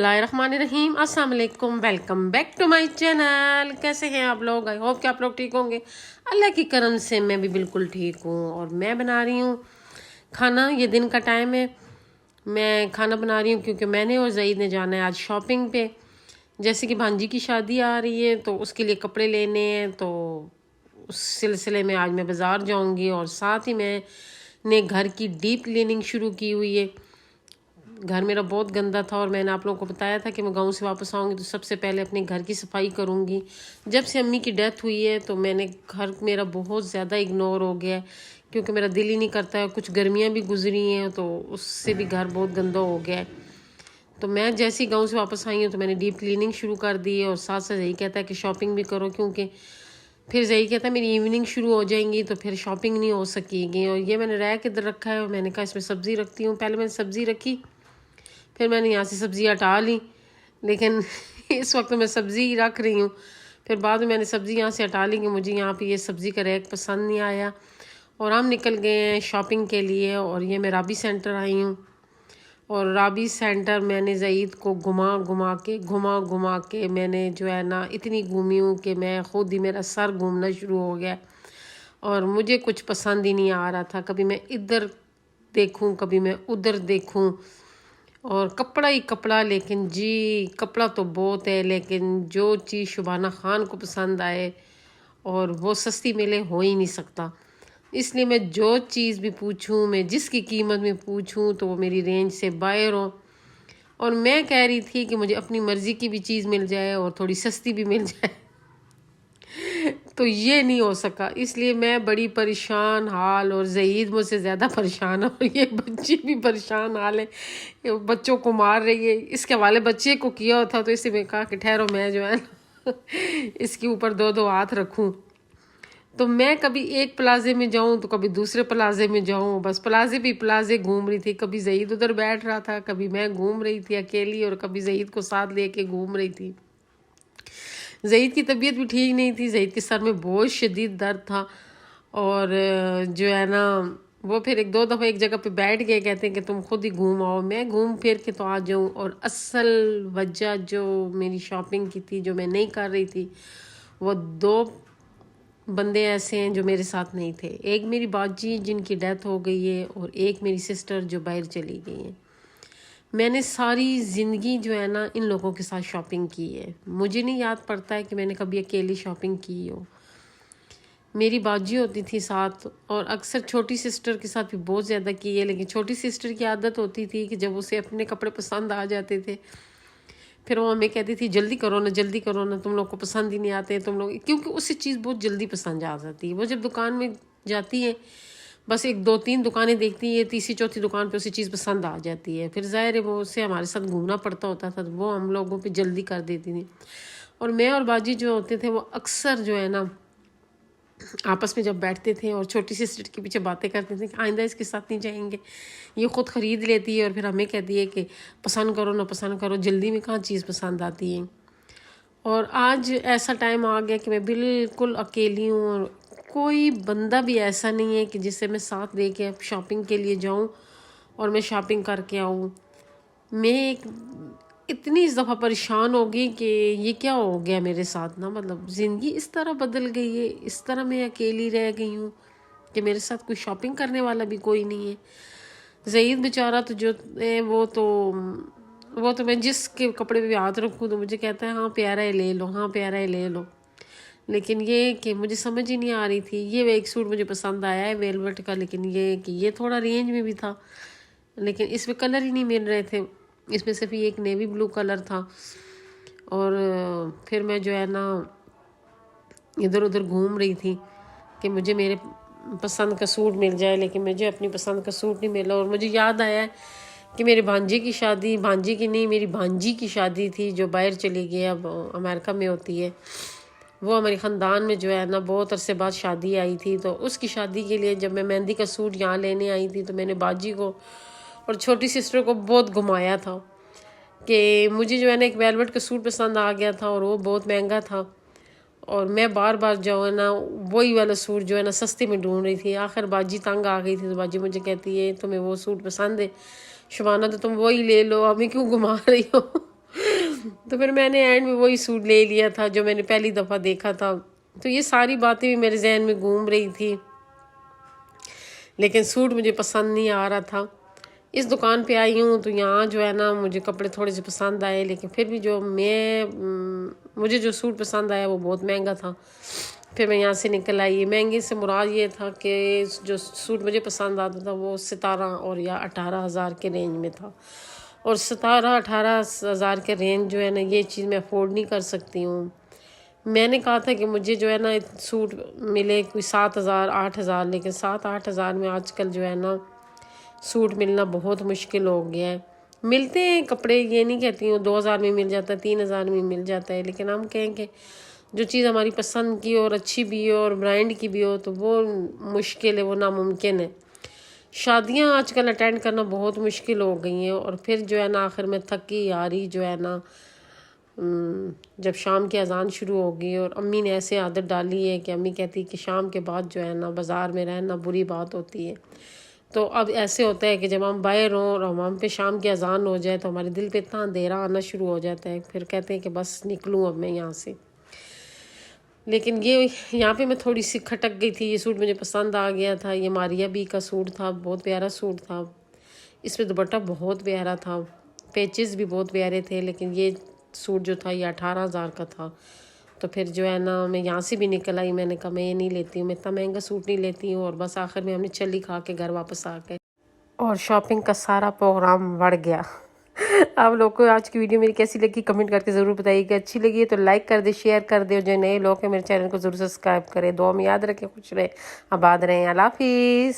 बिस्मिल्लाहिर्रहमानिर्रहीम। अस्सलाम वालेकुम, welcome back to my channel. कैसे हैं आप लोग? आई होप कि आप लोग ठीक होंगे। अल्लाह की करम से मैं भी बिल्कुल ठीक हूँ। और मैं बना रही हूँ खाना। ये दिन का टाइम है, मैं खाना बना रही हूँ क्योंकि मैंने और ज़ईद ने जाना है आज शॉपिंग पे। जैसे कि भांजी की शादी आ रही है तो उसके लिए कपड़े लेने हैं, तो उस सिलसिले में आज मैं बाज़ार जाऊँगी। और साथ ही मैंने घर की डीप क्लीनिंग शुरू की हुई है। घर मेरा बहुत गंदा था और मैंने आप लोगों को बताया था कि मैं गांव से वापस आऊँगी तो सबसे पहले अपने घर की सफाई करूँगी। जब से अम्मी की डेथ हुई है तो मैंने घर मेरा बहुत ज़्यादा इग्नोर हो गया है क्योंकि मेरा दिल ही नहीं करता है। कुछ गर्मियाँ भी गुजरी हैं तो उससे भी घर बहुत गंदा हो गया है। तो मैं जैसे ही गाँव से वापस आई हूँ तो मैंने डीप क्लीनिंग शुरू कर दी है। और साथ साथ यही कहता है कि शॉपिंग भी करो, क्योंकि फिर यही कहता है मेरी इवनिंग शुरू हो जाएंगी तो फिर शॉपिंग नहीं हो सकेगी। और ये मैंने रैक इधर रखा है और मैंने कहा इसमें सब्ज़ी रखती हूँ। पहले मैंने सब्ज़ी रखी, फिर मैंने यहाँ से सब्ज़ी हटा ली, लेकिन इस वक्त मैं सब्ज़ी रख रही हूँ। फिर बाद में मैंने सब्ज़ी यहाँ से हटा ली कि मुझे यहाँ पे ये सब्ज़ी का रैक पसंद नहीं आया। और हम निकल गए हैं शॉपिंग के लिए। और ये मैं राबी सेंटर आई हूँ। और राबी सेंटर मैंने ज़ईद को घुमा घुमा के मैंने जो है ना इतनी घूमी हूँ कि मैं ख़ुद ही मेरा सर घूमना शुरू हो गया। और मुझे कुछ पसंद ही नहीं आ रहा था। कभी मैं इधर देखूँ, कभी मैं उधर देखूँ, और कपड़ा ही कपड़ा। लेकिन जी कपड़ा तो बहुत है, लेकिन जो चीज़ शुबाना खान को पसंद आए और वो सस्ती मिले हो ही नहीं सकता। इसलिए मैं जो चीज़ भी पूछूं, मैं जिसकी कीमत में पूछूं तो वो मेरी रेंज से बाहर हो। और मैं कह रही थी कि मुझे अपनी मर्ज़ी की भी चीज़ मिल जाए और थोड़ी सस्ती भी मिल जाए तो ये नहीं हो सका। इसलिए मैं बड़ी परेशान हाल, और ज़ईद मुझसे ज़्यादा परेशान है और ये बच्ची भी परेशान हाल है। ये बच्चों को मार रही है। इसके हवाले बच्चे को किया होता तो इसी में कहा कि ठहरो मैं जो है ना इसके ऊपर दो दो हाथ रखूं। तो मैं कभी एक प्लाजे में जाऊं तो कभी दूसरे प्लाजे में जाऊं, बस प्लाजे भी प्लाजे घूम रही थी। कभी ज़ईद उधर बैठ रहा था, कभी मैं घूम रही थी अकेली, और कभी ज़ईद को साथ लेके घूम रही थी। ज़ईद की तबीयत भी ठीक नहीं थी, ज़ईद के सर में बहुत शदीद दर्द था। और जो है ना वो फिर एक दो दफ़ा एक जगह पे बैठ गए, कहते हैं कि तुम खुद ही घूम आओ, मैं घूम फिर के तो आ जाऊँ। और असल वजह जो मेरी शॉपिंग की थी, जो मैं नहीं कर रही थी, वो दो बंदे ऐसे हैं जो मेरे साथ नहीं थे। एक मेरी बाजी जिनकी डेथ हो गई है, और एक मेरी सिस्टर जो बाहर चली गई है। मैंने सारी ज़िंदगी जो है ना इन लोगों के साथ शॉपिंग की है। मुझे नहीं याद पड़ता है कि मैंने कभी अकेली शॉपिंग की हो। मेरी बाजी होती थी साथ, और अक्सर छोटी सिस्टर के साथ भी बहुत ज़्यादा की है। लेकिन छोटी सिस्टर की आदत होती थी कि जब उसे अपने कपड़े पसंद आ जाते थे फिर वो हमें कहती थी जल्दी करो ना, जल्दी करो ना, तुम लोग को पसंद ही नहीं आते तुम लोग, क्योंकि उसे चीज़ बहुत जल्दी पसंद आ जाती है। वो जब दुकान में जाती है बस एक दो तीन दुकानें देखती है, तीसरी चौथी दुकान पे उसे चीज़ पसंद आ जाती है। फिर ज़ाहिर है वो उससे हमारे साथ घूमना पड़ता होता था, तो वो हम लोगों पे जल्दी कर देती थी। और मैं और बाजी जो होते थे वो अक्सर जो है ना आपस में जब बैठते थे और छोटी सिस्टर के पीछे बातें करते थे कि आइंदा इसके साथ नहीं जाएंगे, ये ख़ुद ख़रीद लेती है और फिर हमें कहती है कि पसंद करो ना पसंद करो, जल्दी में कहाँ चीज़ पसंद आती है। और आज ऐसा टाइम आ गया कि मैं बिल्कुल अकेली हूँ, और कोई बंदा भी ऐसा नहीं है कि जिससे मैं साथ दे के शॉपिंग के लिए जाऊँ और मैं शॉपिंग करके आऊँ। मैं एक इतनी इस दफ़ा परेशान हो गई कि ये क्या हो गया मेरे साथ ना, मतलब ज़िंदगी इस तरह बदल गई है, इस तरह मैं अकेली रह गई हूँ कि मेरे साथ कोई शॉपिंग करने वाला भी कोई नहीं है। ज़ईद बेचारा तो जो है वो तो मैं जिसके कपड़े पे भी हाथ रखूँ तो मुझे कहता है हाँ प्यारा है ले लो, हाँ प्यारा है ले लो। लेकिन ये कि मुझे समझ ही नहीं आ रही थी। ये एक सूट मुझे पसंद आया है वेलवेट का, लेकिन ये कि ये थोड़ा रेंज में भी था, लेकिन इसमें कलर ही नहीं मिल रहे थे। इसमें सिर्फ ये एक नेवी ब्लू कलर था। और फिर मैं जो है ना इधर उधर घूम रही थी कि मुझे मेरे पसंद का सूट मिल जाए, लेकिन मुझे अपनी पसंद का सूट नहीं मिला। और मुझे याद आया कि मेरे भांजे की शादी, भांजी की नहीं मेरी भांजी की शादी थी जो बाहर चली गई, अब अमेरिका में होती है। वो हमारे ख़ानदान में जो है ना बहुत अरसे बाद शादी आई थी, तो उसकी शादी के लिए जब मैं मेहंदी का सूट यहाँ लेने आई थी तो मैंने बाजी को और छोटी सिस्टर को बहुत घुमाया था कि मुझे जो है ना एक वेलवेट का सूट पसंद आ गया था और वो बहुत महंगा था, और मैं बार बार जो है ना वही वाला सूट जो है ना सस्ते में ढूंढ रही थी। आखिर बाजी तंग आ गई थी तो बाजी मुझे कहती है तुम्हें वो सूट पसंद है शुबाना, तो तुम वही ले लो, हमें क्यों घुमा रही हो تو پھر میں نے اینڈ میں وہی سوٹ لے لیا تھا جو میں نے پہلی دفعہ دیکھا تھا. تو یہ ساری باتیں بھی میرے ذہن میں گھوم رہی تھی، لیکن سوٹ مجھے پسند نہیں آ رہا تھا. اس دکان پہ آئی ہوں تو یہاں جو ہے نا مجھے کپڑے تھوڑے سے پسند آئے، لیکن پھر بھی مجھے جو سوٹ پسند آیا وہ بہت مہنگا تھا. پھر میں یہاں سے نکل آئی. مہنگے سے مراد یہ تھا کہ جو سوٹ مجھے پسند آتا تھا وہ 17 اور یا 18,000 کے رینج میں تھا، اور 17-18,000 کے رینج جو ہے نا یہ چیز میں افورڈ نہیں کر سکتی ہوں. میں نے کہا تھا کہ مجھے جو ہے نا سوٹ ملے کوئی 7,000-8,000، لیکن 7-8,000 میں آج کل جو ہے نا سوٹ ملنا بہت مشکل ہو گیا ہے. ملتے ہیں کپڑے، یہ نہیں کہتی ہوں 2,000 میں مل جاتا ہے، 3,000 میں مل جاتا ہے، لیکن ہم کہیں کہ جو چیز ہماری پسند کی اور اچھی بھی ہو اور برانڈ کی بھی ہو تو وہ مشکل ہے، وہ ناممکن ہے. شادیاں آج کل اٹینڈ کرنا بہت مشکل ہو گئی ہیں، اور پھر جو ہے نا آخر میں تھکی ہاری جو ہے نا جب شام کی اذان شروع ہوگی، اور امی نے ایسے عادت ڈالی ہے کہ امی کہتی کہ شام کے بعد جو ہے نا بازار میں رہنا بری بات ہوتی ہے. تو اب ایسے ہوتا ہے کہ جب ہم باہر ہوں اور ہم پہ شام کی اذان ہو جائے تو ہمارے دل پہ اتنا اندھیرا آنا شروع ہو جاتا ہے، پھر کہتے ہیں کہ بس نکلوں اب میں یہاں سے. لیکن یہ یہاں پہ میں تھوڑی سی کھٹک گئی تھی. یہ سوٹ مجھے پسند آ گیا تھا. یہ ماریا بی کا سوٹ تھا، بہت پیارا سوٹ تھا. اس پہ دوپٹہ بہت پیارا تھا، پیچز بھی بہت پیارے تھے، لیکن یہ سوٹ جو تھا یہ 18,000 کا تھا. تو پھر جو ہے نا میں یہاں سے بھی نکل آئی. میں نے کہا میں یہ نہیں لیتی ہوں، میں اتنا مہنگا سوٹ نہیں لیتی ہوں. اور بس آخر میں ہم نے چلی کھا کے گھر واپس آ گئے، اور شاپنگ کا سارا پروگرام بڑھ گیا. آپ لوگ کو آج کی ویڈیو میری کیسی لگی کمنٹ کر کے ضرور بتائیے گا. اچھی لگی ہے تو لائک کر دے، شیئر کر دے، اور جو نئے لوگ ہیں میرے چینل کو ضرور سبسکرائب کریں. دعا میں یاد رکھیں، خوش رہیں، آباد رہیں. اللہ حافظ.